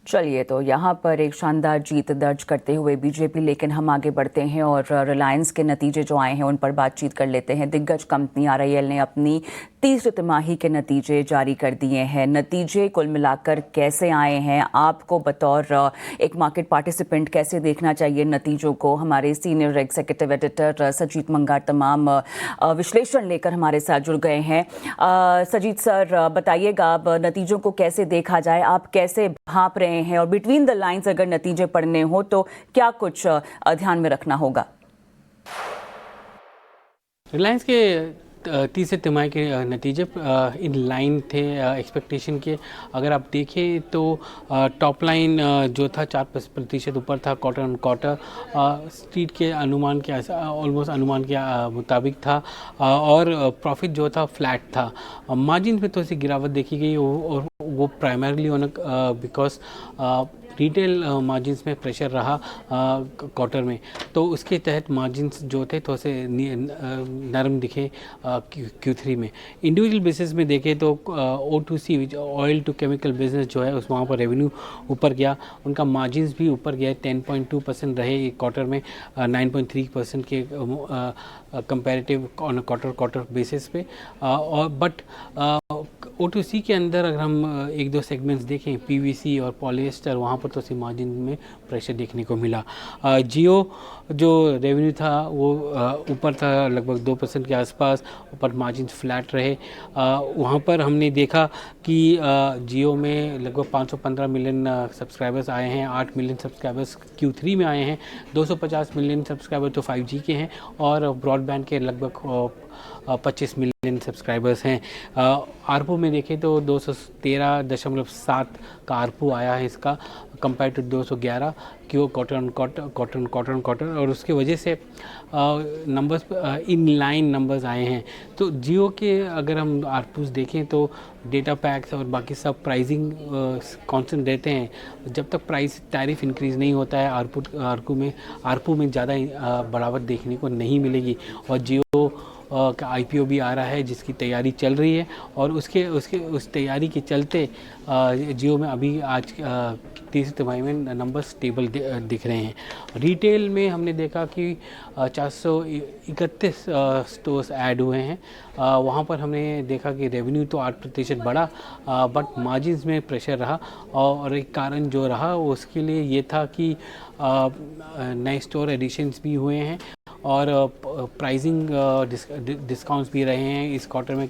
चलिए, तो यहाँ पर एक शानदार जीत दर्ज करते हुए बीजेपी, लेकिन हम आगे बढ़ते हैं और रिलायंस के नतीजे जो आए हैं उन पर बातचीत कर लेते हैं। दिग्गज कंपनी आरआईएल ने अपनी तीसरी तिमाही के नतीजे जारी कर दिए हैं। नतीजे कुल मिलाकर कैसे आए हैं, आपको बतौर एक मार्केट पार्टिसिपेंट कैसे देखना चाहिए नतीजों को? हमारे सीनियर एग्जीक्यूटिव एडिटर सजीत मंगार तमाम विश्लेषण लेकर हमारे साथ जुड़ गए हैं। सजीत सर, बताइएगा अब नतीजों को कैसे देखा जाए, आप कैसे भांप रहे हैं और बिटवीन द लाइंस अगर नतीजे पढ़ने हो तो क्या कुछ ध्यान में रखना होगा? रिलायंस के तीसरे तिमाही के नतीजे इन लाइन थे एक्सपेक्टेशन के। अगर आप देखें तो टॉप लाइन जो था 4% ऊपर था क्वार्टर ऑन क्वार्टर, स्ट्रीट के अनुमान के ऑलमोस्ट अनुमान के मुताबिक था, और प्रॉफिट जो था फ्लैट था। मार्जिन में थोड़ी सी गिरावट देखी गई और वो primarily on because retail margins में प्रेशर रहा क्वार्टर में, तो उसके तहत मार्जिन्स जो थे थोड़े से नरम दिखे Q3 में। इंडिविजुअल बेसिस में देखें तो O2C oil to chemical business जो है उस वहाँ पर रेवेन्यू ऊपर गया, उनका मार्जिन्स भी ऊपर गया, 10.2% रहे क्वार्टर में 9.3% के कंपैरेटिव ऑन क्वार्टर बेसिस पे। और बट O2C के अंदर अगर हम एक दो सेगमेंट्स देखें, PVC और पॉलिएस्टर, वहाँ पर तो सी मार्जिन में प्रेशर देखने को मिला। जियो जो रेवेन्यू था वो ऊपर था लगभग 2% के आसपास, ऊपर मार्जिन फ्लैट रहे। वहाँ पर हमने देखा कि जियो में लगभग 515 मिलियन सब्सक्राइबर्स आए हैं, 8 मिलियन सब्सक्राइबर्स Q3 में आए हैं, 250 मिलियन सब्सक्राइबर तो 5G के हैं, और ब्रॉडबैंड के लगभग 25 मिलियन सब्सक्राइबर्स हैं। आरपू में देखें तो 213.7 का आरपू आया है इसका, कंपेयर टू 211 क्यों क्वार्टर, और उसके वजह से नंबर्स इन लाइन नंबर्स आए हैं। तो जियो के अगर हम आरपूस देखें तो डेटा पैक्स और बाकी सब प्राइसिंग कांस्टेंट रहते हैं। जब तक प्राइस टैरिफ इंक्रीज़ नहीं होता है आरपू में ज़्यादा बढ़ावट देखने को नहीं मिलेगी। और जियो का IPO भी आ रहा है जिसकी तैयारी चल रही है, और उस तैयारी के चलते जियो में अभी आज तीसरी तिमाही में नंबर स्टेबल दिख रहे हैं। रिटेल में हमने देखा कि 431 स्टोर्स ऐड हुए हैं। वहाँ पर हमने देखा कि रेवेन्यू तो 8% बढ़ा, बट मार्जिन्स में प्रेशर रहा, और एक कारण जो रहा उसके लिए ये था कि नए स्टोर एडिशंस भी हुए हैं और प्राइसिंग डिस्काउंट्स भी रहे हैं इस क्वार्टर में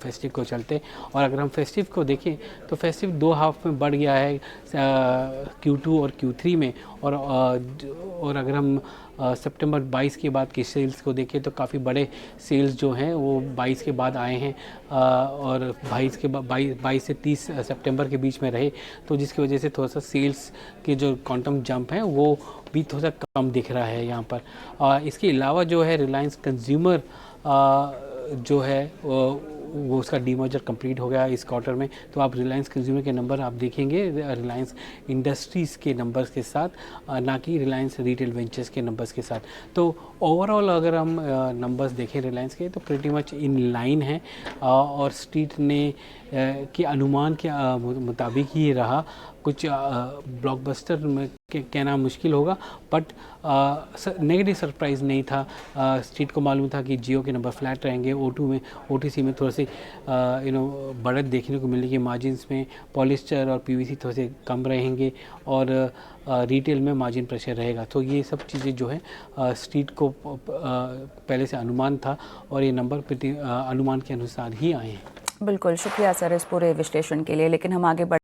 फेस्टिव को चलते। और अगर हम फेस्टिव को देखें तो फेस्टिव 2 हाफ में बढ़ गया है Q2 और Q3 में, और अगर हम सितंबर 22 के बाद की सेल्स को देखें तो काफ़ी बड़े सेल्स जो हैं वो 22 के बाद आए हैं, और 22 से 30 सितंबर के बीच में रहे, तो जिसकी वजह से थोड़ा सा सेल्स के जो क्वांटम जंप है वो भी थोड़ा सा कम दिख रहा है यहाँ पर। इसके अलावा जो है रिलायंस कंज्यूमर जो है वो उसका डीमर्जर कंप्लीट हो गया इस क्वार्टर में, तो आप रिलायंस कंज्यूमर के नंबर आप देखेंगे रिलायंस इंडस्ट्रीज़ के नंबर्स के साथ, ना कि रिलायंस रिटेल वेंचर्स के नंबर्स के साथ। तो ओवरऑल अगर हम नंबर्स देखें रिलायंस के तो प्रीटी मच इन लाइन है, और स्ट्रीट ने के अनुमान के मुताबिक ही रहा। कुछ ब्लॉकबस्टर में कहना मुश्किल होगा, बट नेगेटिव सरप्राइज़ नहीं था। स्ट्रीट को मालूम था कि जियो के नंबर फ्लैट रहेंगे, OTC में थोड़ी सी बढ़त देखने को मिलेगी, मार्जिन्स में पॉलिस्टर और PVC थोड़े से कम रहेंगे, और रिटेल में मार्जिन प्रेशर रहेगा। तो ये सब चीज़ें जो है स्ट्रीट को पहले से अनुमान था, और ये नंबर अनुमान के अनुसार ही आए हैं। बिल्कुल, शुक्रिया सर इस पूरे विश्लेषण के लिए, लेकिन हम आगे बढ़